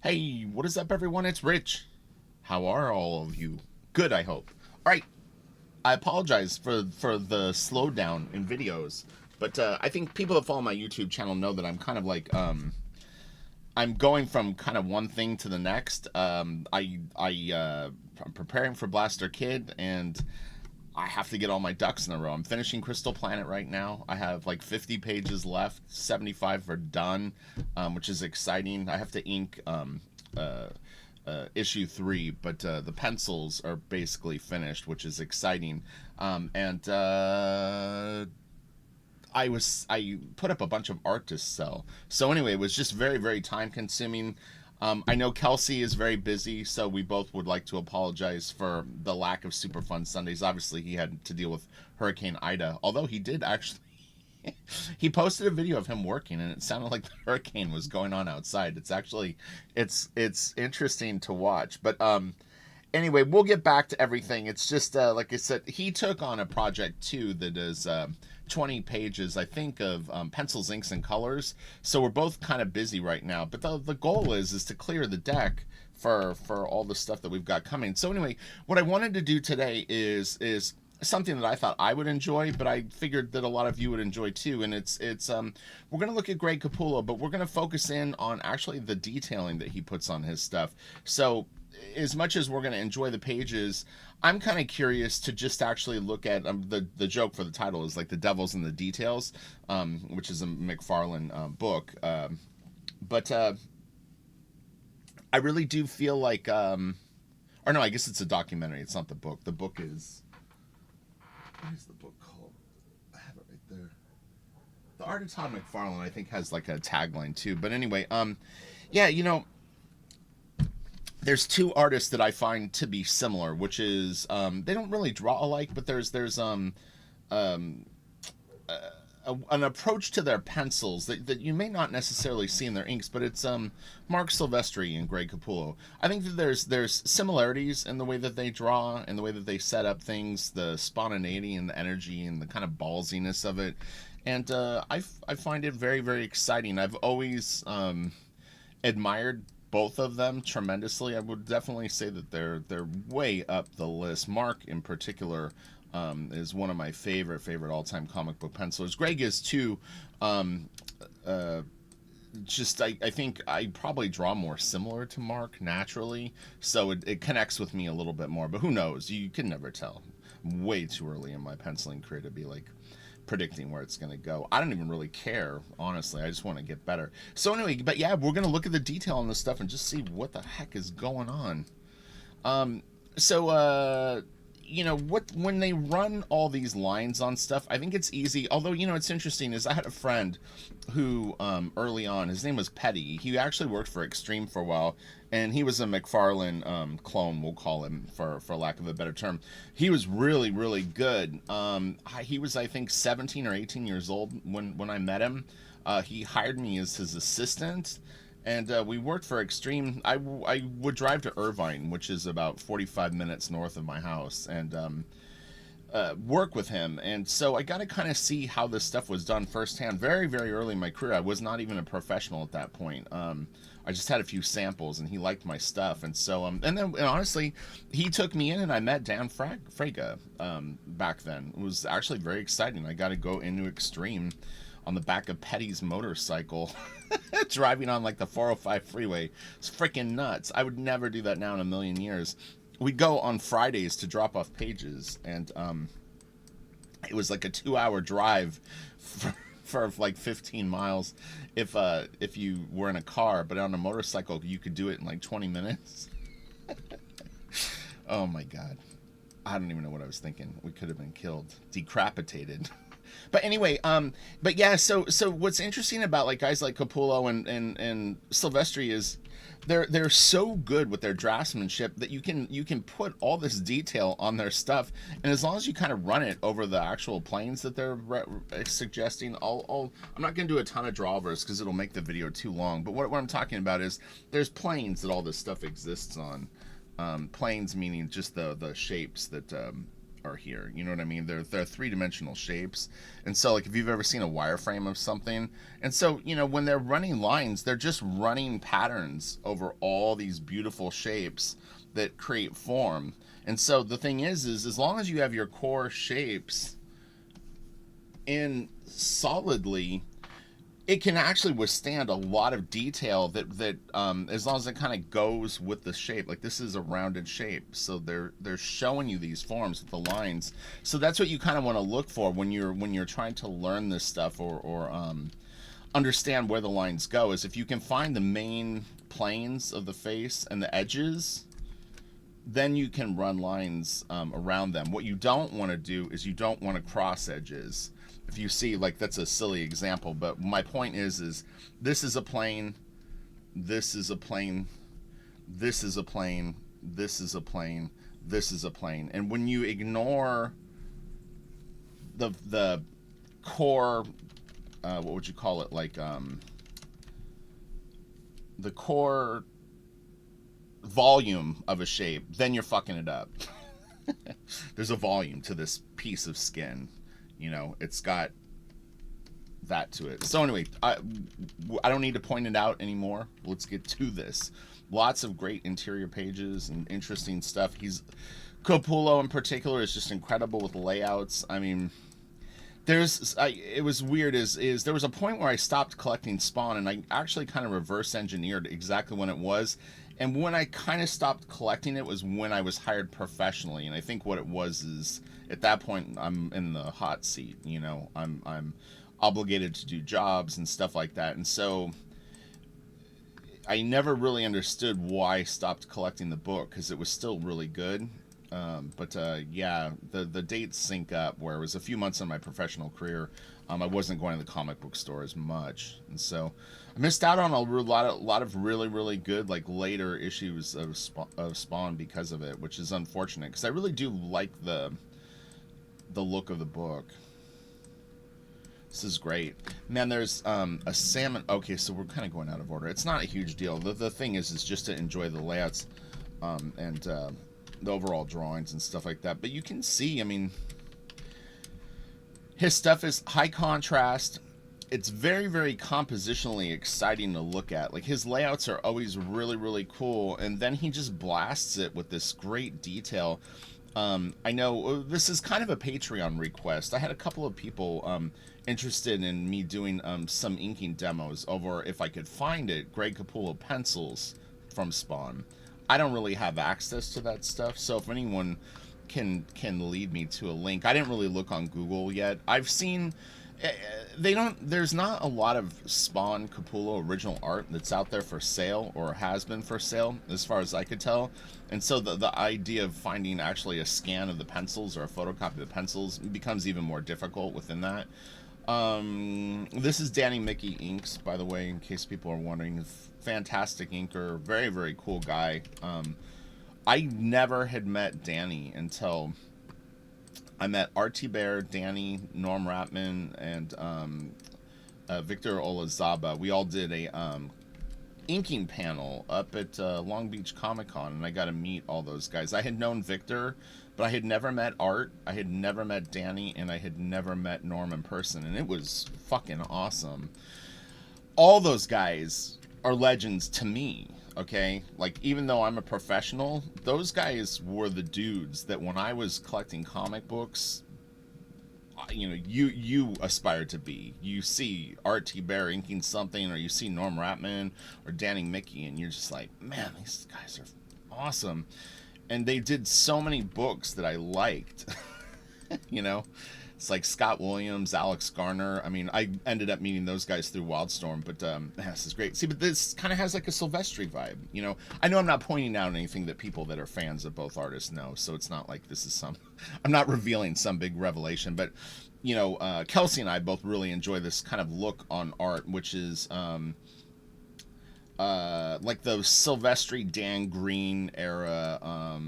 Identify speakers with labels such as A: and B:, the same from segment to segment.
A: Hey, what is up, everyone? It's Rich. How are all of you? Good, I hope. All right, I apologize for the slowdown in videos, but I think people that follow my YouTube channel know that I'm kind of like I'm going from kind of one thing to the next. I'm preparing for Blaster Kid, and I have to get all my ducks in a row. I'm finishing Crystal Planet right now. I have like 50 pages left. 75 are done, which is exciting. I have to ink issue 3, but the pencils are basically finished, which is exciting. And I put up a bunch of art to sell. So anyway, it was just very time consuming. I know Kelsey is very busy, so we both would like to apologize for the lack of super fun Sundays. Obviously, he had to deal with Hurricane Ida, although he did actually. He posted a video of him working, and it sounded like the hurricane was going on outside. It's actually, it's interesting to watch. But anyway, we'll get back to everything. It's just like I said, he took on a project too that is 20 pages, I think, of pencils, inks, and colors. So we're both kind of busy right now. But the goal is to clear the deck for all the stuff that we've got coming. So anyway, what I wanted to do today is something that I thought I would enjoy, but I figured that a lot of you would enjoy too. And it's we're gonna look at Greg Capullo, but we're gonna focus in on actually the detailing that he puts on his stuff. So as much as we're going to enjoy the pages, I'm kind of curious to just actually look at the joke for the title is like the devil's in the details, which is a McFarlane book. But I really do feel like, or no, I guess it's a documentary. It's not the book. The book is, what is the book called? I have it right there. The Art of Todd McFarlane, I think, has like a tagline too. But anyway, yeah, there's two artists that I find to be similar, which is they don't really draw alike, but there's an approach to their pencils that you may not necessarily see in their inks, but it's Mark Silvestri and Greg Capullo. I think that there's similarities in the way that they draw and the way that they set up things, the spontaneity and the energy and the kind of ballsiness of it, and I find it very exciting. I've always admired both of them tremendously. I would definitely say that they're way up the list. Mark in particular is one of my favorite all-time comic book pencilers. Greg is too. Just I think I probably draw more similar to Mark naturally, so it connects with me a little bit more. But who knows? You can never tell. Way too early in my penciling career to be like predicting where it's going to go. I don't even really care, honestly. I just want to get better. So anyway, but yeah, we're going to look at the detail on this stuff and just see what the heck is going on. So what, when they run all these lines on stuff, I think it's easy. Although, it's interesting is I had a friend who early on, his name was Petty. He actually worked for Extreme for a while, and he was a McFarlane clone, we'll call him for lack of a better term. He was really good. He was, I think, 17 or 18 years old when I met him. He hired me as his assistant, and we worked for Extreme. I would drive to Irvine, which is about 45 minutes north of my house, and work with him. And so I got to kind of see how this stuff was done firsthand. Very early in my career, I was not even a professional at that point. I just had a few samples, and he liked my stuff. And so, and honestly, he took me in, and I met Dan Fraga back then. It was actually very exciting. I got to go into Extreme on the back of Petty's motorcycle, driving on like the 405 freeway. It's freaking nuts. I would never do that now in a million years. We'd go on Fridays to drop off pages, and it was like a 2-hour drive for like 15 miles if you were in a car, but on a motorcycle you could do it in like 20 minutes. Oh my god, I don't even know what I was thinking. We could have been killed, decapitated. But anyway, but yeah, so what's interesting about like guys like Capullo and Silvestri is they're so good with their draftsmanship that you can put all this detail on their stuff, and as long as you kind of run it over the actual planes that they're suggesting, I'm not going to do a ton of drawovers because it'll make the video too long. But what I'm talking about is there's planes that all this stuff exists on. Planes meaning just the shapes that are here. You know what I mean? They're three-dimensional shapes. And so like if you've ever seen a wireframe of something, and so, you know, when they're running lines, they're just running patterns over all these beautiful shapes that create form. And so the thing is as long as you have your core shapes in solidly, it can actually withstand a lot of detail that as long as it kind of goes with the shape. Like this is a rounded shape, so they're showing you these forms with the lines. So that's what you kind of want to look for when you're trying to learn this stuff, or understand where the lines go, is if you can find the main planes of the face and the edges, then you can run lines around them. What you don't want to do is you don't want to cross edges. If you see, like, that's a silly example, but my point is this is a plane, this is a plane, this is a plane, this is a plane, this is a plane. And when you ignore the core, what would you call it, like the core volume of a shape, then you're fucking it up. There's a volume to this piece of skin, you know, it's got that to it. So anyway, I don't need to point it out anymore. Let's get to this. Lots of great interior pages and interesting stuff. Capullo in particular is just incredible with layouts. I mean, it was weird is there was a point where I stopped collecting Spawn, and I actually kind of reverse engineered exactly when it was. And when I kind of stopped collecting it was when I was hired professionally. And I think what it was is at that point I'm in the hot seat, you know, I'm obligated to do jobs and stuff like that. And so I never really understood why I stopped collecting the book, because it was still really good. Yeah, the dates sync up, where it was a few months in my professional career. I wasn't going to the comic book store as much, and so I missed out on a lot of really, really good, like, later issues of Spawn because of it, which is unfortunate, because I really do like the look of the book. This is great. Man, there's a salmon. Okay, so we're kind of going out of order. It's not a huge deal. The thing is just to enjoy the layouts and the overall drawings and stuff like that. But you can see, I mean, his stuff is high contrast. It's very, very compositionally exciting to look at. Like, his layouts are always really, really cool. And then he just blasts it with this great detail. I know this is kind of a Patreon request. I had a couple of people interested in me doing some inking demos over, if I could find it, Greg Capullo pencils from Spawn. I don't really have access to that stuff, so if anyone can lead me to a link. I didn't really look on Google yet. I've seen there's not a lot of Spawn Capullo original art that's out there for sale, or has been for sale, as far as I could tell. And so the idea of finding actually a scan of the pencils or a photocopy of the pencils becomes even more difficult within that. This is Danny Miki inks, by the way, in case people are wondering. Fantastic inker, very, very cool guy. I never had met Danny until I met RT Bear, Danny, Norm Ratman, and Victor Olazaba. We all did a inking panel up at Long Beach Comic Con, and I got to meet all those guys. I had known Victor, but I had never met Art, I had never met Danny, and I had never met Norm in person, and it was fucking awesome. All those guys are legends to me, okay? Like, even though I'm a professional, those guys were the dudes that when I was collecting comic books, you know, you aspire to be. You see R.T. Bear inking something, or you see Norm Ratman or Danny Miki, and you're just like, man, these guys are awesome. And they did so many books that I liked. You know? It's like Scott Williams, Alex Garner. I mean, I ended up meeting those guys through Wildstorm, but man, this is great. See, but this kind of has like a Silvestri vibe, you know? I know I'm not pointing out anything that people that are fans of both artists know, so it's not like this is some... I'm not revealing some big revelation, but, you know, Kelsey and I both really enjoy this kind of look on art, which is like the Silvestri, Dan Green era,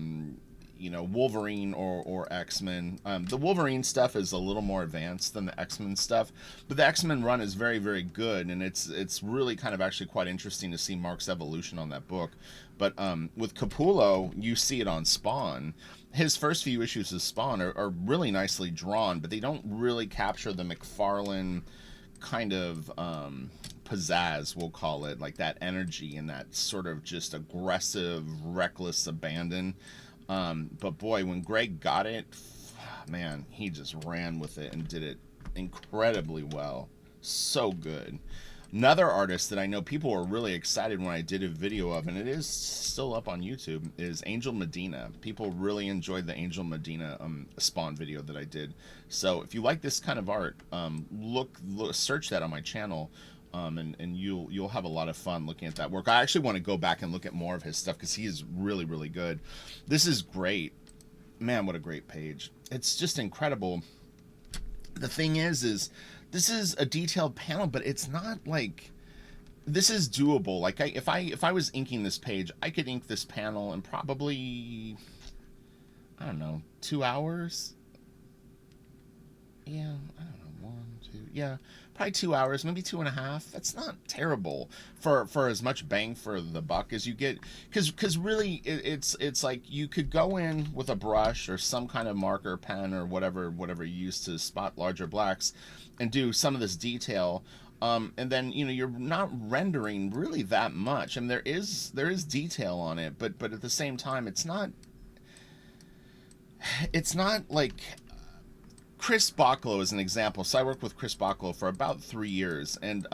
A: Wolverine or X-Men. The Wolverine stuff is a little more advanced than the X-Men stuff, but the X-Men run is very, very good, and it's really kind of actually quite interesting to see Mark's evolution on that book. But with Capullo, you see it on Spawn. His first few issues of Spawn are really nicely drawn, but they don't really capture the McFarlane kind of pizzazz, we'll call it, like that energy and that sort of just aggressive, reckless abandon. But boy, when Greg got it, man, he just ran with it and did it incredibly well. So good. Another artist that I know people were really excited when I did a video of, and it is still up on YouTube, is Angel Medina. People really enjoyed the Angel Medina Spawn video that I did. So if you like this kind of art, look, search that on my channel, and you'll have a lot of fun looking at that work. I actually want to go back and look at more of his stuff because he is really, really good. This is great. Man, what a great page. It's just incredible. The thing is this is a detailed panel, but it's not like, this is doable. Like if I was inking this page, I could ink this panel in probably, I don't know, 2 hours. Yeah, I don't know, 1, 2, yeah, probably 2 hours, maybe 2.5. That's not terrible for as much bang for the buck as you get, because really it's like you could go in with a brush or some kind of marker pen or whatever you use to spot larger blacks and do some of this detail, and then you're not rendering really that much. I mean, there is detail on it, but at the same time it's not like Chris Bachlo is an example. So I worked with Chris Bachlo for about 3 years, and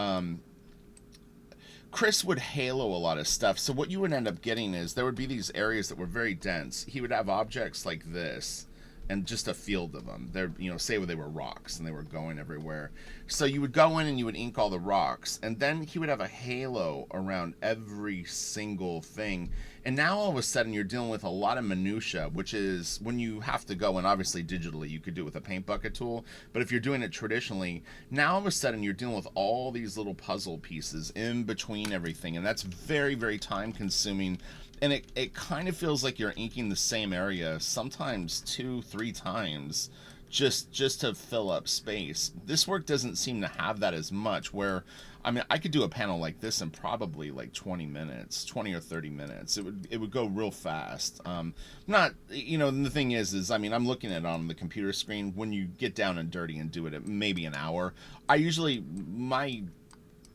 A: Chris would halo a lot of stuff. So what you would end up getting is there would be these areas that were very dense. He would have objects like this and just a field of them. They're, say they were rocks and they were going everywhere. So you would go in and you would ink all the rocks, and then he would have a halo around every single thing. And now all of a sudden you're dealing with a lot of minutia, which is when you have to go, and obviously digitally you could do it with a paint bucket tool, but if you're doing it traditionally, now all of a sudden you're dealing with all these little puzzle pieces in between everything, and that's very, very time consuming. And it kind of feels like you're inking the same area sometimes 2-3 times just to fill up space. This work doesn't seem to have that as much, where I mean, I could do a panel like this in probably like 20 minutes, 20 or 30 minutes. It would go real fast. Not, and the thing is I mean, I'm looking at it on the computer screen. When you get down and dirty and do it at maybe an hour, my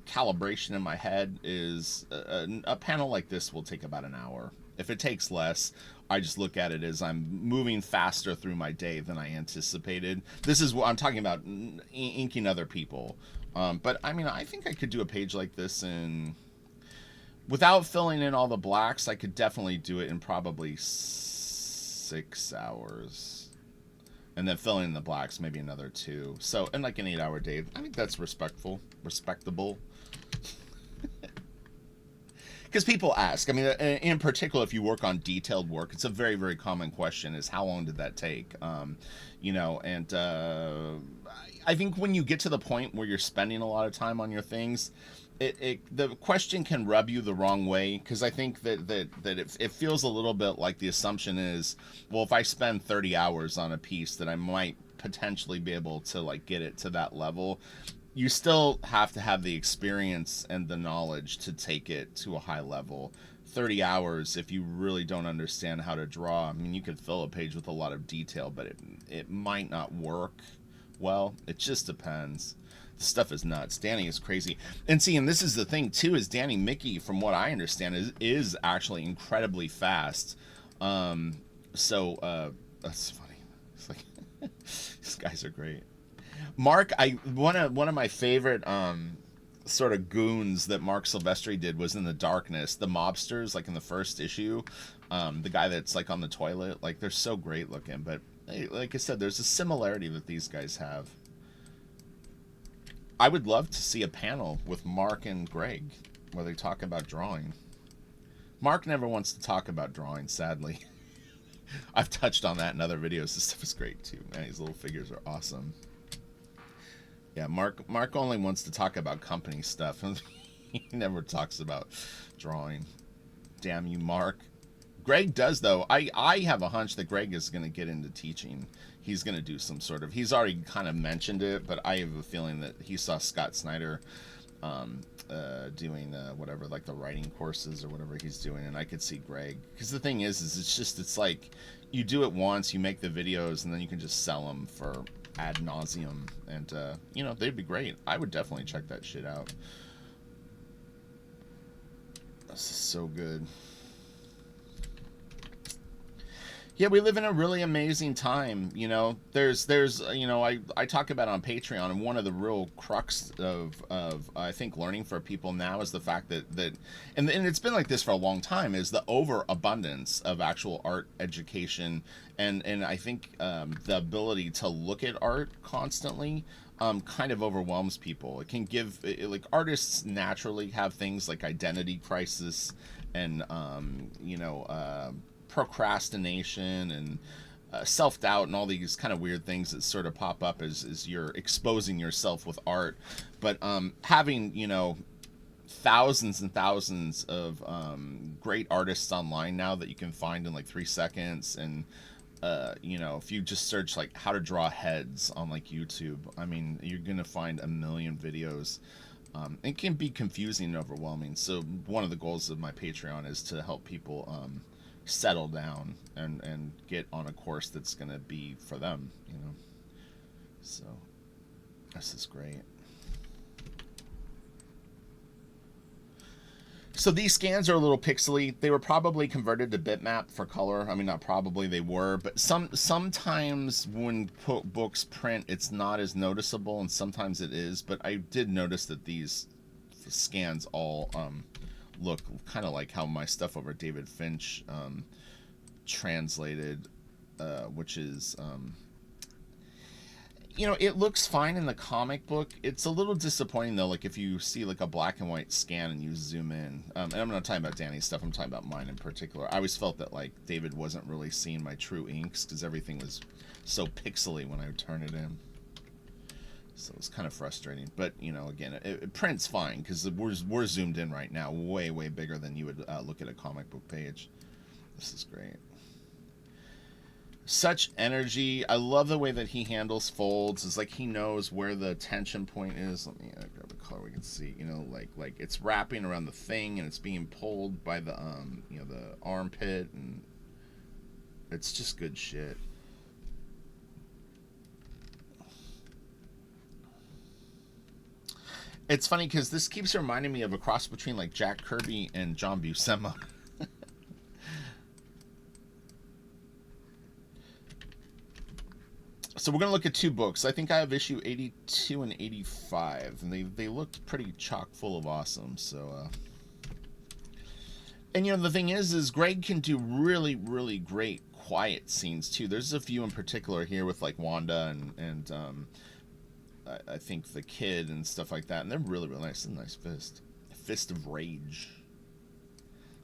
A: calibration in my head is a panel like this will take about an hour. If it takes less, I just look at it as I'm moving faster through my day than I anticipated. This is what I'm talking about, inking other people. But I mean, I think I could do a page like this without filling in all the blacks. I could definitely do it in probably 6 hours, and then filling in the blacks maybe another 2. So in like an 8-hour day, I think that's respectable. Because people ask, I mean, in particular, if you work on detailed work, it's a very, very common question, is how long did that take? And I think when you get to the point where you're spending a lot of time on your things, the question can rub you the wrong way, because I think that it feels a little bit like the assumption is, well, if I spend 30 hours on a piece, that I might potentially be able to like get it to that level. You still have to have the experience and the knowledge to take it to a high level. 30 hours, if you really don't understand how to draw, I mean, you could fill a page with a lot of detail, but it might not work well. It just depends. The stuff is nuts. Danny is crazy. And see, and this is the thing too, is Danny Miki, from what I understand, is actually incredibly fast. So that's funny. It's like these guys are great. Mark, one of my favorite sort of goons that Mark Silvestri did was in the Darkness, the mobsters, like in the first issue, the guy that's like on the toilet, like they're so great looking. But like I said, there's a similarity that these guys have. I would love to see a panel with Mark and Greg where they talk about drawing. Mark never wants to talk about drawing, sadly. I've touched on that in other videos. This stuff is great too, man. These little figures are awesome. Yeah, Mark only wants to talk about company stuff. He never talks about drawing. Damn you, Mark. Greg does though. I have a hunch that Greg is going to get into teaching. He's going to do some sort of. He's already kind of mentioned it, but I have a feeling that he saw Scott Snyder doing whatever, like the writing courses or whatever he's doing, and I could see Greg. Because the thing is it's like you do it once, you make the videos, and then you can just sell them for ad nauseum, and you know, they'd be great. I would definitely check that shit out. This is so good. Yeah, we live in a really amazing time. You know, there's you know, I talk about it on Patreon, and one of the real crux of I think learning for people now is the fact that and it's been like this for a long time, is the overabundance of actual art education, and I think the ability to look at art constantly kind of overwhelms people. It can give like artists naturally have things like identity crisis and you know, procrastination and self doubt and all these kind of weird things that sort of pop up as you're exposing yourself with art. But having, you know, thousands and thousands of great artists online now that you can find in like 3 seconds, and you know, if you just search like how to draw heads on like YouTube, I mean, you're gonna find a million videos. It can be confusing and overwhelming. So one of the goals of my Patreon is to help people settle down and get on a course that's going to be for them, you know. So this is great. So these scans are a little pixely. They were probably converted to bitmap for color. I mean, not probably, they were, but sometimes when books print, it's not as noticeable, and sometimes it is. But I did notice that these scans all look kind of like how my stuff over David Finch translated, which is you know, it looks fine in the comic book. It's a little disappointing though, like if you see like a black and white scan and you zoom in, and I'm not talking about Danny's stuff, I'm talking about mine in particular. I always felt that like David wasn't really seeing my true inks because everything was so pixely when I would turn it in. So it's kind of frustrating, but you know, again, it prints fine because we're zoomed in right now, way bigger than you would look at a comic book page. This is great. Such energy. I love the way that he handles folds. It's like he knows where the tension point is. Let me grab a color we can see. You know, like it's wrapping around the thing and it's being pulled by the you know, the armpit, and it's just good shit. It's funny because this keeps reminding me of a cross between like Jack Kirby and John Buscema. So we're going to look at two books. I think I have issue 82 and 85, and they looked pretty chock full of awesome. So, and you know, the thing is Greg can do really great quiet scenes too. There's a few in particular here with like Wanda and I think the kid and stuff like that, and they're really nice. A nice fist of rage.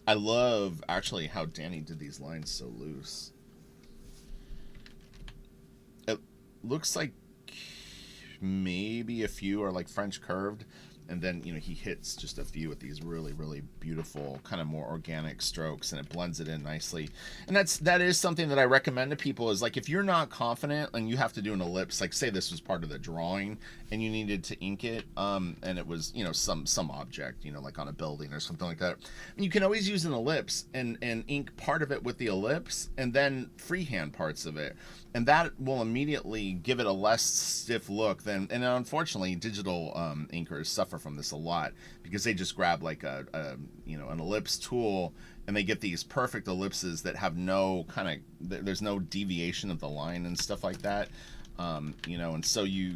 A: I love actually how Danny did these lines so loose. It looks like maybe a few are like French curved, and then, you know, he hits just a few with these really beautiful kind of more organic strokes, and it blends it in nicely. And that is something that I recommend to people, is like if you're not confident and you have to do an ellipse, like say this was part of the drawing and you needed to ink it, and it was, you know, some object, you know, like on a building or something like that, and you can always use an ellipse and ink part of it with the ellipse and then freehand parts of it, and that will immediately give it a less stiff look than. And unfortunately digital inkers suffer from this a lot because they just grab like a you know, an ellipse tool, and they get these perfect ellipses that have no kind of, there's no deviation of the line and stuff like that, you know, and so you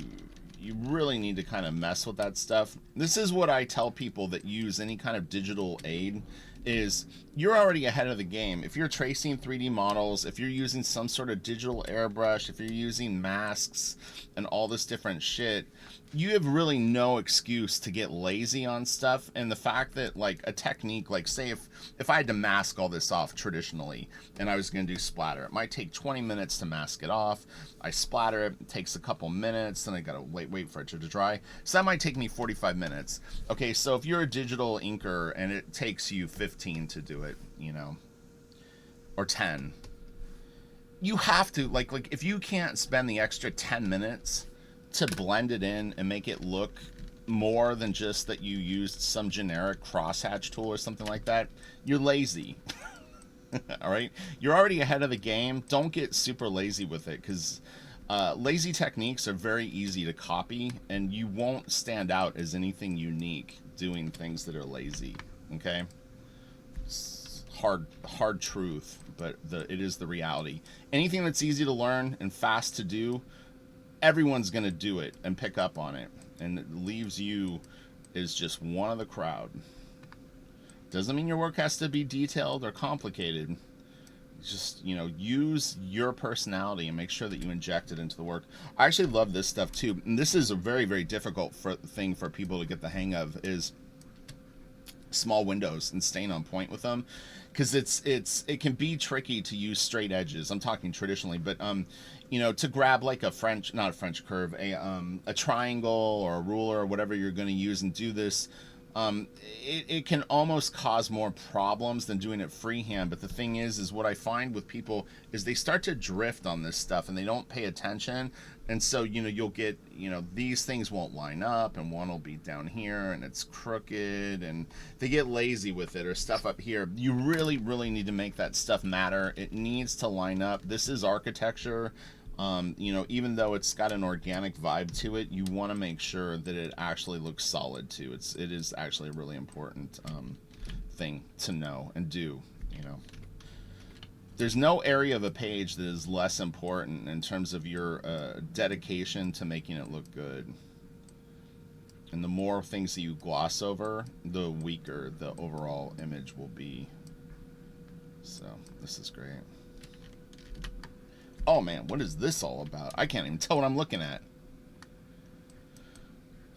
A: really need to kind of mess with that stuff. This is what I tell people that use any kind of digital aid, is you're already ahead of the game. If you're tracing 3D models, if you're using some sort of digital airbrush, if you're using masks and all this different shit, you have really no excuse to get lazy on stuff. And the fact that like a technique, like say if I had to mask all this off traditionally and I was going to do splatter, it might take 20 minutes to mask it off. I splatter it takes a couple minutes, then I gotta wait for it to dry, so that might take me 45 minutes. Okay, so if you're a digital inker and it takes you 15 to do it, you know, or 10. You have to like if you can't spend the extra 10 minutes to blend it in and make it look more than just that you used some generic crosshatch tool or something like that, you're lazy. All right, you're already ahead of the game. Don't get super lazy with it, because lazy techniques are very easy to copy, and you won't stand out as anything unique doing things that are lazy. Okay, it's hard truth, but it is the reality. Anything that's easy to learn and fast to do, everyone's gonna do it and pick up on it, and it leaves you as just one of the crowd. Doesn't mean your work has to be detailed or complicated. Just, use your personality and make sure that you inject it into the work. I actually love this stuff too, and this is a very, very difficult thing for people to get the hang of, is small windows and staying on point with them, because it can be tricky to use straight edges. I'm talking traditionally, but to grab like not a French curve, a triangle or a ruler or whatever you're going to use and do this. It can almost cause more problems than doing it freehand. But the thing is what I find with people is they start to drift on this stuff and they don't pay attention. And so, you'll get, these things won't line up, and one will be down here and it's crooked, and they get lazy with it, or stuff up here. You really, really need to make that stuff matter. It needs to line up. This is architecture. Even though it's got an organic vibe to it, you want to make sure that it actually looks solid too. It is actually a really important thing to know and do. There's no area of a page that is less important in terms of your dedication to making it look good. And the more things that you gloss over, the weaker the overall image will be. So this is great. Oh man, what is this all about? I can't even tell what I'm looking at.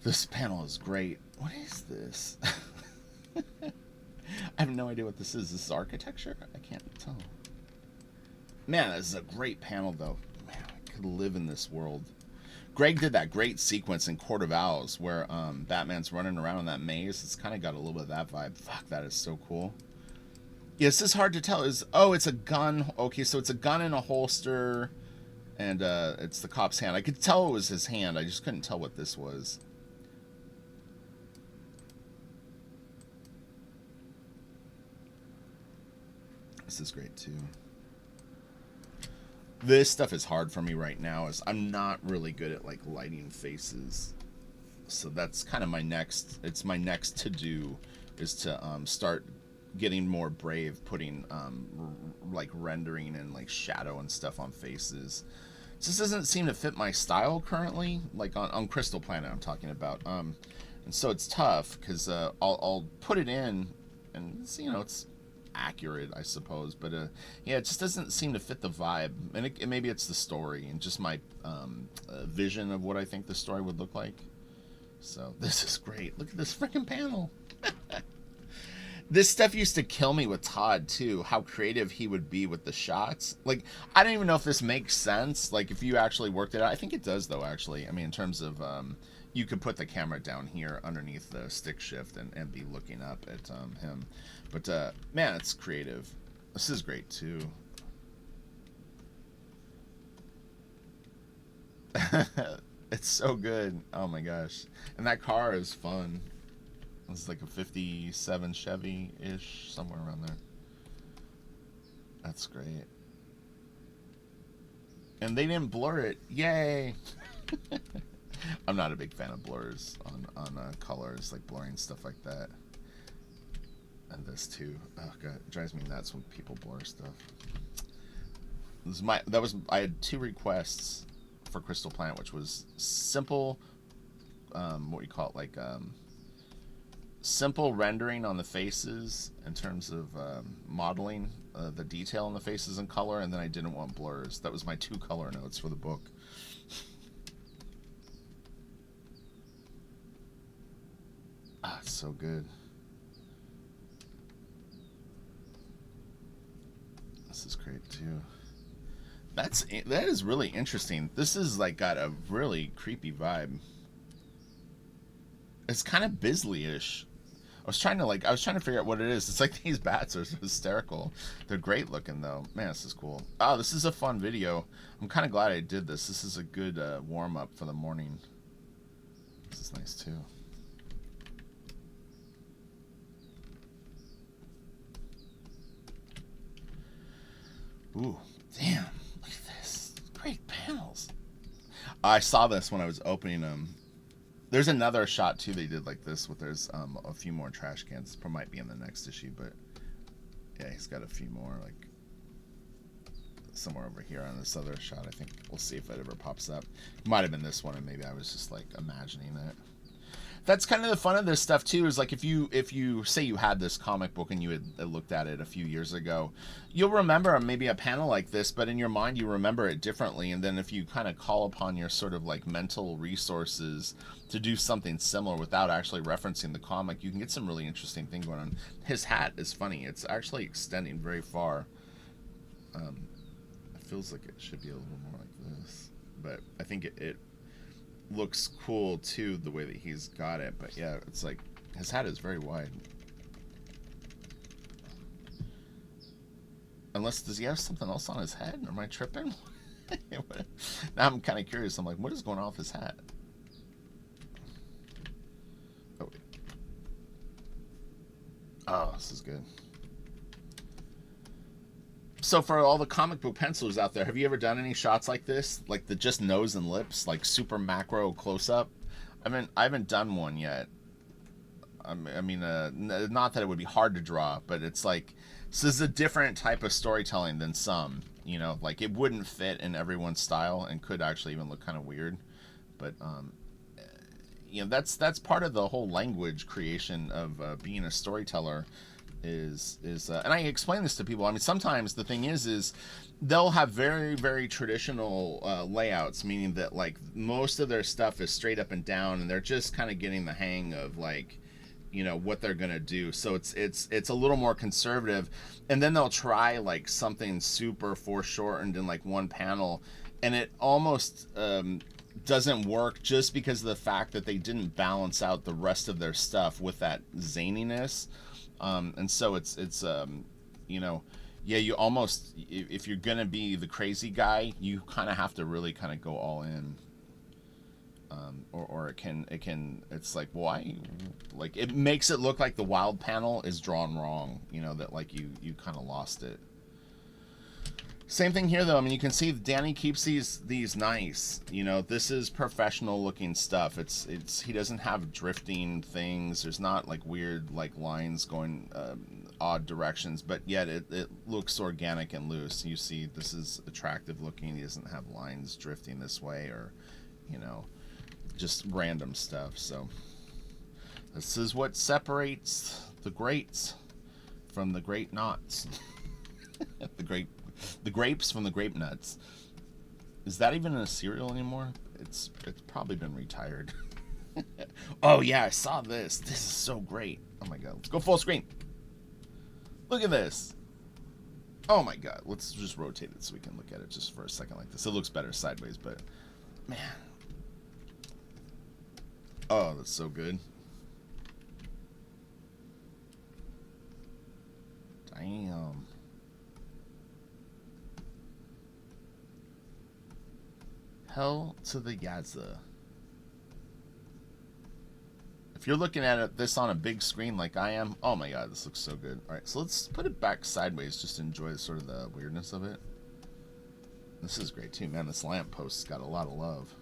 A: This panel is great. What is this? I have no idea what this is. This is architecture? I can't tell. Man, this is a great panel though. Man, I could live in this world. Greg did that great sequence in Court of Owls where Batman's running around in that maze. It's kind of got a little bit of that vibe. Fuck, that is so cool. Yeah, this is hard to tell. It's a gun. Okay, so it's a gun in a holster, and it's the cop's hand. I could tell it was his hand. I just couldn't tell what this was. This is great too. This stuff is hard for me right now, as I'm not really good at like lighting faces. So that's kind of my next to do, is to start getting more brave, putting like rendering and like shadow and stuff on faces. This doesn't seem to fit my style currently, like on Crystal Planet I'm talking about. And so it's tough, because I'll put it in and it's accurate, I suppose, but yeah, it just doesn't seem to fit the vibe. And maybe it's the story and just my vision of what I think the story would look like. So this is great. Look at this freaking panel. This stuff used to kill me with Todd too, how creative he would be with the shots. Like, I don't even know if this makes sense, like if you actually worked it out. I think it does though, actually. I mean, in terms of you could put the camera down here underneath the stick shift and be looking up at him. But man, it's creative. This is great too. It's so good. Oh my gosh. And that car is fun. It's like a 57 Chevy-ish, somewhere around there. That's great. And they didn't blur it. Yay! I'm not a big fan of blurs on colors, like blurring stuff like that. And this too. Oh god, it drives me nuts when people blur stuff. I had 2 requests for Crystal Planet, which was simple, what do you call it, like simple rendering on the faces in terms of modeling the detail in the faces and color, and then I didn't want blurs. That was my 2 color notes for the book. Ah, it's so good. This is great too. That is really interesting. This is like got a really creepy vibe. It's kind of Bisley-ish. I was trying to figure out what it is. It's like these bats are so hysterical. They're great looking though. Man, this is cool. Oh, this is a fun video. I'm kind of glad I did this. This is a good warm up for the morning. This is nice too. Ooh, damn! Look at this. Great panels. I saw this when I was opening them. There's another shot too they did like this with there's a few more trash cans. This might be in the next issue, but yeah, he's got a few more like somewhere over here on this other shot. I think we'll see if it ever pops up. It might have been this one, and maybe I was just like imagining it. That's kind of the fun of this stuff too, is like if you say you had this comic book and you had looked at it a few years ago, you'll remember maybe a panel like this, but in your mind you remember it differently. And then if you kind of call upon your sort of like mental resources to do something similar without actually referencing the comic, you can get some really interesting thing going on. His hat is funny. It's actually extending very far. It feels like it should be a little more like this, but I think it looks cool too, the way that he's got it. But yeah, it's like his hat is very wide. Unless, does he have something else on his head? Or am I tripping? Now I'm kind of curious. I'm like, what is going on with his hat? Oh, wait. Oh, this is good. So for all the comic book pencilers out there, have you ever done any shots like this? Like the just nose and lips, like super macro close up? I haven't done one yet. Not that it would be hard to draw, but it's like, so this is a different type of storytelling than some, you know, like it wouldn't fit in everyone's style and could actually even look kind of weird. But, you know, that's part of the whole language creation of being a storyteller. And I explain this to people. I mean, sometimes the thing is they'll have very, very traditional layouts, meaning that like most of their stuff is straight up and down, and they're just kind of getting the hang of like, you know, what they're gonna do. So it's a little more conservative, and then they'll try like something super foreshortened in like one panel, and it almost doesn't work just because of the fact that they didn't balance out the rest of their stuff with that zaniness. And so it's you know, yeah, you almost, if you're gonna be the crazy guy, you kind of have to really kind of go all in. Or it's like, why? Like it makes it look like the wild panel is drawn wrong. You know, that like you kind of lost it. Same thing here, though. I mean, you can see Danny keeps these nice. You know, this is professional looking stuff. It's he doesn't have drifting things. There's not like weird like lines going odd directions, but yet it looks organic and loose. You see, this is attractive looking. He doesn't have lines drifting this way, or you know, just random stuff. So this is what separates the greats from the great knots. The grapes from the grape nuts. Is that even a cereal anymore? It's probably been retired. Oh yeah, I saw this. This is so great. Oh my god, let's go full screen. Look at this. Oh my god, let's just rotate it so we can look at it just for a second like this. It looks better sideways, but man. Oh, that's so good. Damn. Hell to the Yaza. If you're looking at this on a big screen like I am, oh my god, this looks so good. Alright, so let's put it back sideways just to enjoy sort of the weirdness of it. This is great too, man. This lampost's got a lot of love.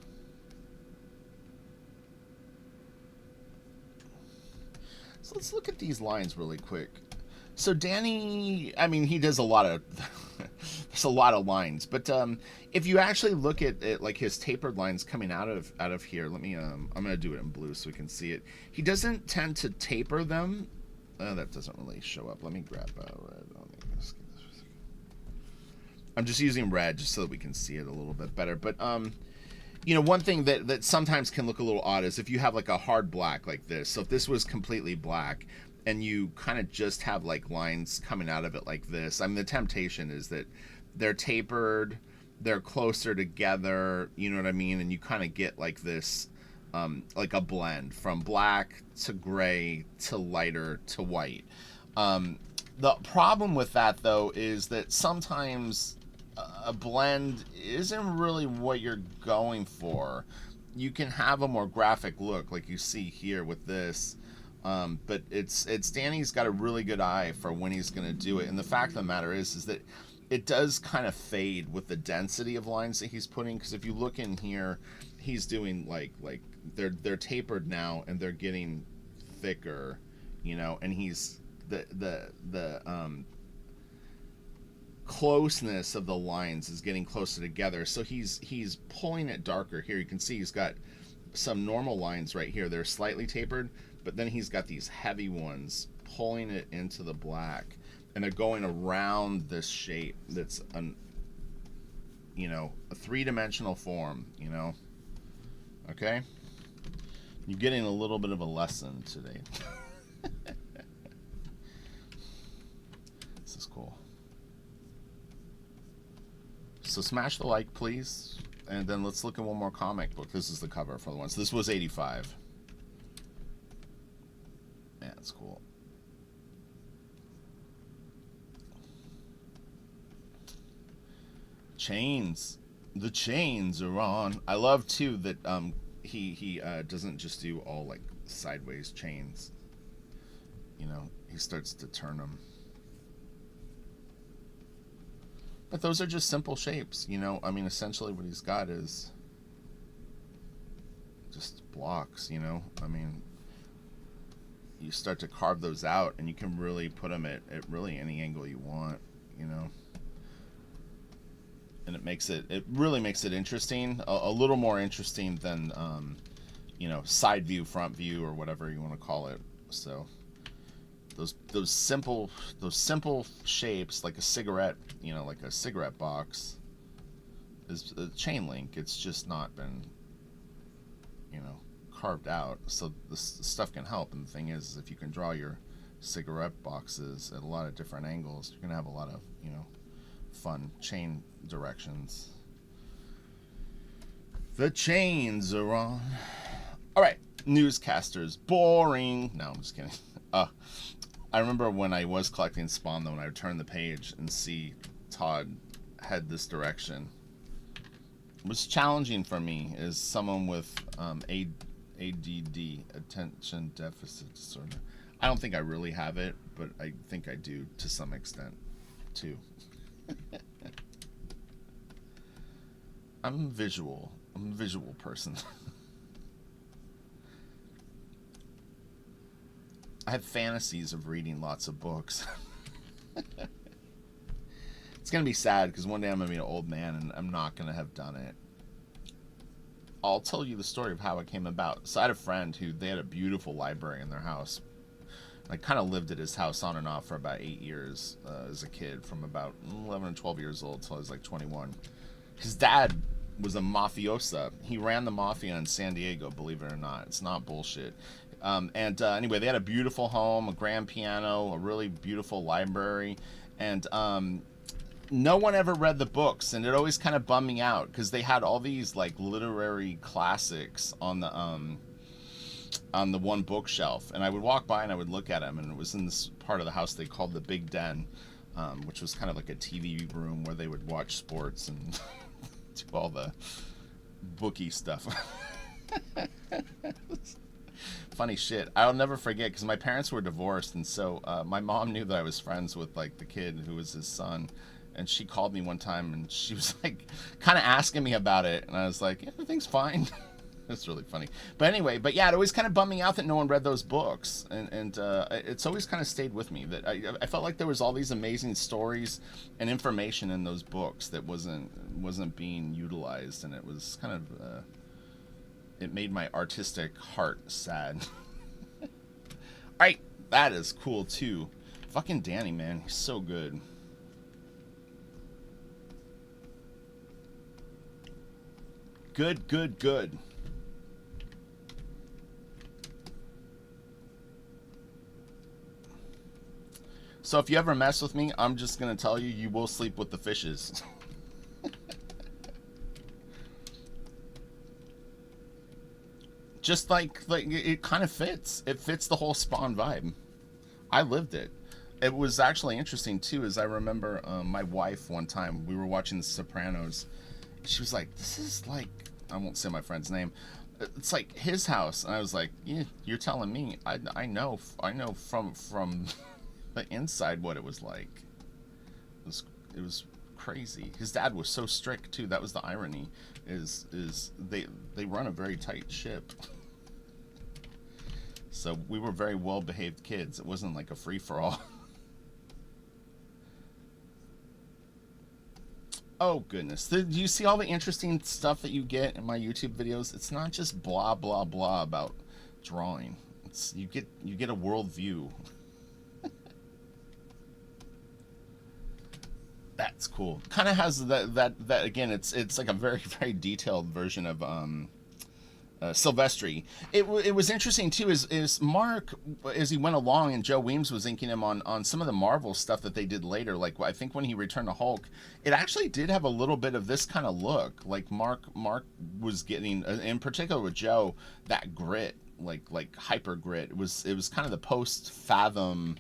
A: So let's look at these lines really quick. So Danny, I mean, he does a lot of there's a lot of lines, but if you actually look at it, like his tapered lines coming out of here, let me I'm gonna do it in blue so we can see it. He doesn't tend to taper them. That doesn't really show up. Let me grab red. I'm just using red just so that we can see it a little bit better. But you know, one thing that sometimes can look a little odd is if you have like a hard black like this. So if this was completely black, and you kind of just have like lines coming out of it like this. I mean, the temptation is that they're tapered, they're closer together, you know what I mean? And you kind of get like this like a blend from black to gray to lighter to white. Um, the problem with that though is that sometimes a blend isn't really what you're going for. You can have a more graphic look, like you see here with this. But it's Danny's got a really good eye for when he's going to do it, and the fact of the matter is that it does kind of fade with the density of lines that he's putting. Because if you look in here, he's doing like they're tapered now and they're getting thicker, you know, and he's the closeness of the lines is getting closer together. So he's pulling it darker here. You can see he's got some normal lines right here. They're slightly tapered, but then he's got these heavy ones pulling it into the black, and they're going around this shape that's you know, a three-dimensional form, you know. Okay? You're getting a little bit of a lesson today. This is cool. So smash the like, please. And then let's look at one more comic book. This is the cover for the one. So this was 85. Yeah, it's cool. Chains. The chains are on. I love too that he doesn't just do all like sideways chains. You know, he starts to turn them. But those are just simple shapes, you know. I mean, essentially what he's got is just blocks, you know. I mean, you start to carve those out and you can really put them at really any angle you want, you know. And it really makes it interesting, a little more interesting than, you know, side view, front view, or whatever you want to call it. So those simple shapes, like a cigarette, you know, like a cigarette box, is a chain link. It's just not been, you know, carved out, so this stuff can help. And the thing is if you can draw your cigarette boxes at a lot of different angles, you're gonna have a lot of, you know, fun chain directions. The chains are on. All right, newscasters, boring. No, I'm just kidding. I remember when I was collecting Spawn, though, when I would turn the page and see Todd head this direction. It was challenging for me as someone with ADD, attention deficit disorder. I don't think I really have it, but I think I do to some extent, too. I'm visual. I'm a visual person. I have fantasies of reading lots of books. It's going to be sad because one day I'm going to be an old man and I'm not going to have done it. I'll tell you the story of how it came about. So I had a friend who, they had a beautiful library in their house. I kind of lived at his house on and off for about 8 years as a kid, from about 11 and 12 years old till I was like 21. His dad was a mafiosa. He ran the mafia in San Diego, believe it or not. It's not bullshit. Anyway, they had a beautiful home, a grand piano, a really beautiful library, and no one ever read the books, and it always kind of bummed me out because they had all these like literary classics on the one bookshelf, and I would walk by and I would look at them, and it was in this part of the house they called the Big Den, which was kind of like a TV room where they would watch sports and do all the bookie stuff. Funny shit. I'll never forget because my parents were divorced, and so my mom knew that I was friends with like the kid who was his son, and she called me one time and she was like kind of asking me about it, and I was like, yeah, everything's fine. It's really funny. But anyway, but yeah, it always kind of bummed me out that no one read those books, and it's always kind of stayed with me that I felt like there was all these amazing stories and information in those books that wasn't being utilized, and it was kind of it made my artistic heart sad. Alright, that is cool too. Fucking Danny, man, he's so good. Good, good, good. So if you ever mess with me, I'm just gonna tell you, you will sleep with the fishes. just like it kind of fits. It fits the whole Spawn vibe. I lived it. It was actually interesting too, as I remember my wife one time, we were watching The Sopranos. She was like, "This is like," I won't say my friend's name. It's like his house, and I was like, "Yeah, you're telling me. I know from the inside what it was like. It was crazy. His dad was so strict too. That was the irony. Is they run a very tight ship." So we were very well behaved kids. It wasn't like a free for all. Oh goodness. Do you see all the interesting stuff that you get in my YouTube videos? It's not just blah blah blah about drawing. It's you get a world view. That's cool. Kind of has that again. It's like a very very detailed version of Silvestri. It was interesting too. Is Mark, as he went along, and Joe Weems was inking him on some of the Marvel stuff that they did later. Like I think when he returned to Hulk, it actually did have a little bit of this kind of look. Like Mark was getting, in particular with Joe, that grit, like hyper grit. It was kind of the post Fathom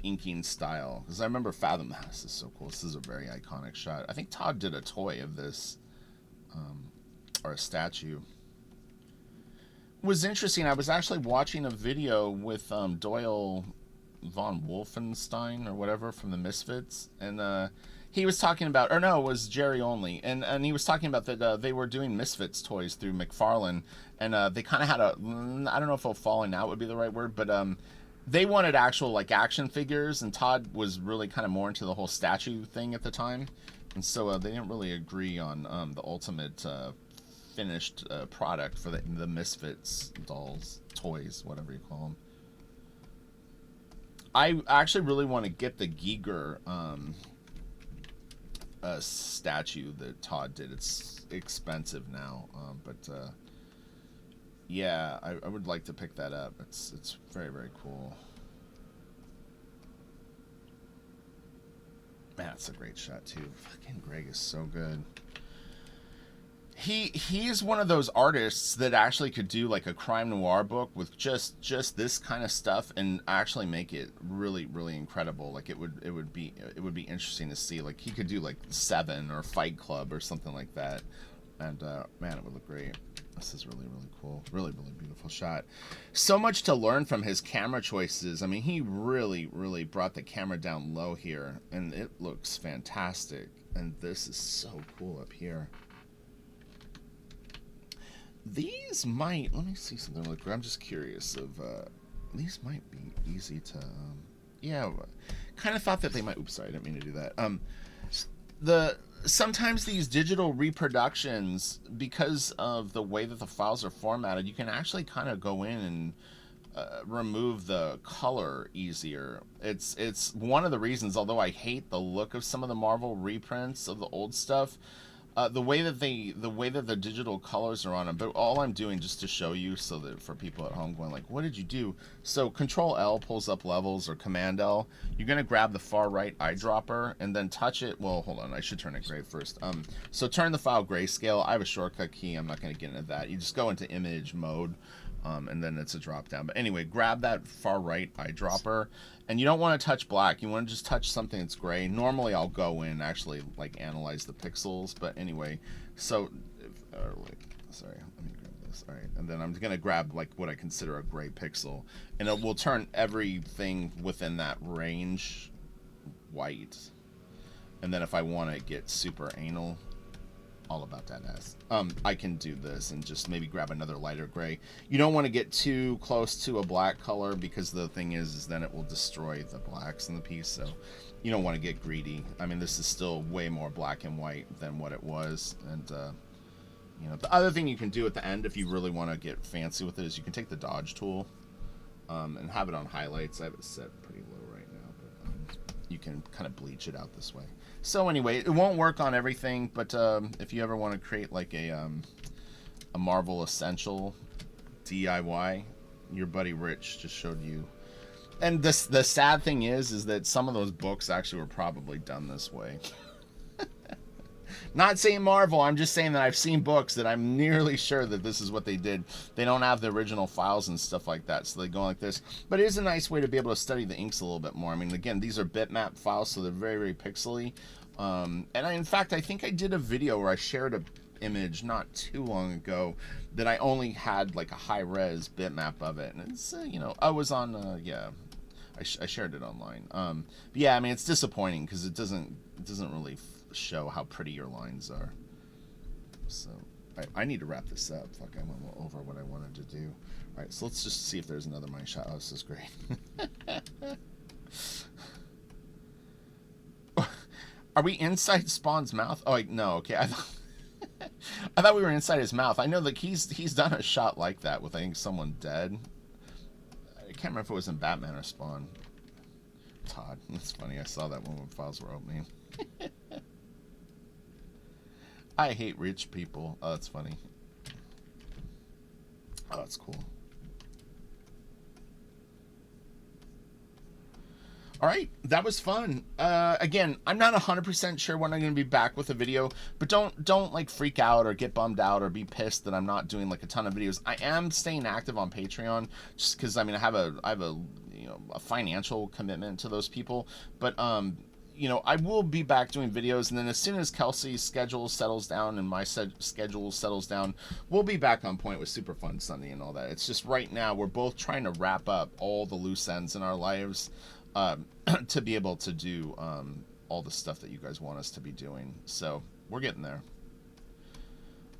A: inking style, because I remember Fathom. This is so cool. This is a very iconic shot. I think Todd did a toy of this, or a statue. Was interesting. I was actually watching a video with Doyle von Wolfenstein or whatever from the Misfits, and he was talking about, or no, it was Jerry Only, and he was talking about that they were doing Misfits toys through McFarlane, and they kind of had a, I don't know if a falling out would be the right word, but they wanted actual like action figures, and Todd was really kind of more into the whole statue thing at the time, and so they didn't really agree on the ultimate finished product for the Misfits dolls, toys, whatever you call them. I actually really want to get the Giger statue that Todd did. It's expensive now, but yeah, I would like to pick that up. It's very very cool. Man, that's a great shot too. Fucking Greg is so good. He is one of those artists that actually could do like a crime noir book with just this kind of stuff and actually make it really really incredible. Like it would be interesting to see. Like he could do like Seven or Fight Club or something like that, and man, it would look great. This is really really cool. Really really beautiful shot. So much to learn from his camera choices. I mean, he really really brought the camera down low here, and it looks fantastic. And this is so cool up here. These might, let me see something real quick. I'm just curious of, these might be easy to, yeah, kind of thought that they might, oops, sorry, I didn't mean to do that. Sometimes these digital reproductions, because of the way that the files are formatted, you can actually kind of go in and remove the color easier. It's one of the reasons, although I hate the look of some of the Marvel reprints of the old stuff, the way that the digital colors are on them. But all I'm doing, just to show you, so that for people at home going like, what did you do? So Control L pulls up levels, or Command L. You're gonna grab the far right eyedropper and then touch it. Well, hold on, I should turn it gray first. So turn the file grayscale. I have a shortcut key. I'm not gonna get into that. You just go into image mode. And then it's a drop down. But anyway, grab that far right eyedropper, and you don't want to touch black. You want to just touch something that's gray. Normally I'll go in actually like analyze the pixels, but anyway, so wait, sorry, let me grab this. All right, and then I'm gonna grab like what I consider a gray pixel, and it will turn everything within that range white. And then if I want to get super anal, all about that ass, I can do this and just maybe grab another lighter gray. You don't want to get too close to a black color, because the thing is then it will destroy the blacks in the piece. So you don't want to get greedy. I mean, this is still way more black and white than what it was. And you know, the other thing you can do at the end, if you really want to get fancy with it, is you can take the dodge tool and have it on highlights. I have it set pretty low right now, but you can kind of bleach it out this way. So anyway, it won't work on everything, but if you ever want to create like a Marvel Essential DIY, your buddy Rich just showed you. And the sad thing is that some of those books actually were probably done this way. Not saying Marvel. I'm just saying that I've seen books that I'm nearly sure that this is what they did. They don't have the original files and stuff like that, so they go like this. But it is a nice way to be able to study the inks a little bit more. I mean, again, these are bitmap files, so they're very, very pixely. In fact, I think I did a video where I shared a image not too long ago that I only had like a high res bitmap of it, and it's I was on yeah, I shared it online. But yeah, I mean it's disappointing because it doesn't really show how pretty your lines are. So I need to wrap this up. Fuck, I went over what I wanted to do. All right, so let's just see if there's another money shot. Oh, this is great. Are we inside Spawn's mouth? Oh, wait, no. Okay, I thought we were inside his mouth. I know that he's done a shot like that with I think someone dead. I can't remember if it was in Batman or Spawn. Todd, that's funny. I saw that one when files were opening. I hate rich people. Oh, that's funny. Oh, that's cool. All right, that was fun. Again, I'm not 100% sure when I'm going to be back with a video, but don't like freak out or get bummed out or be pissed that I'm not doing like a ton of videos. I am staying active on Patreon just because I mean I have a a financial commitment to those people, but I will be back doing videos, and then as soon as Kelsey's schedule settles down and my schedule settles down, we'll be back on point with Super Fun Sunday and all that. It's just right now we're both trying to wrap up all the loose ends in our lives to be able to do all the stuff that you guys want us to be doing. So we're getting there.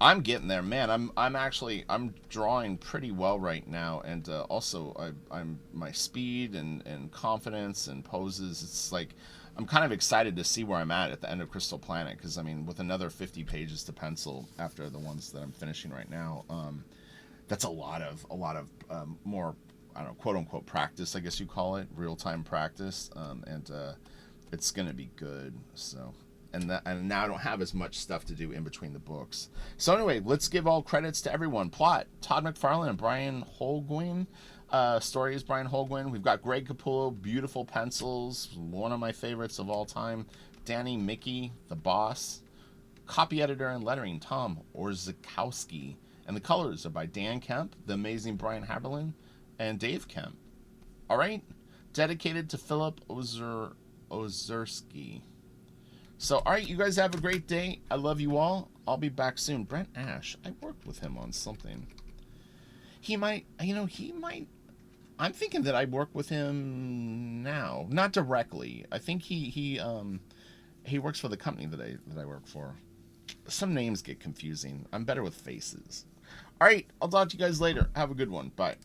A: I'm getting there, man. I'm drawing pretty well right now, and also I'm my speed and confidence and poses. It's like I'm kind of excited to see where I'm at the end of Crystal Planet, because I mean with another 50 pages to pencil after the ones that I'm finishing right now, that's a lot of more, I don't know, quote unquote practice, I guess you call it, real time practice, and it's gonna be good. So, and now I don't have as much stuff to do in between the books. So anyway, let's give all credits to everyone. Plot: Todd McFarlane and Brian Holguin. Story is Brian Holguin. We've got Greg Capullo, beautiful pencils, one of my favorites of all time. Danny Miki, the boss. Copy editor and lettering, Tom Orzakowski. And the colors are by Dan Kemp, the amazing Brian Haberlin, and Dave Kemp. All right, dedicated to Philip Ozerski. So, all right, you guys have a great day. I love you all. I'll be back soon. Brent Ash, I worked with him on something. He might. I'm thinking that I work with him now, not directly. I think he works for the company that I work for. Some names get confusing. I'm better with faces. All right, I'll talk to you guys later. Have a good one. Bye.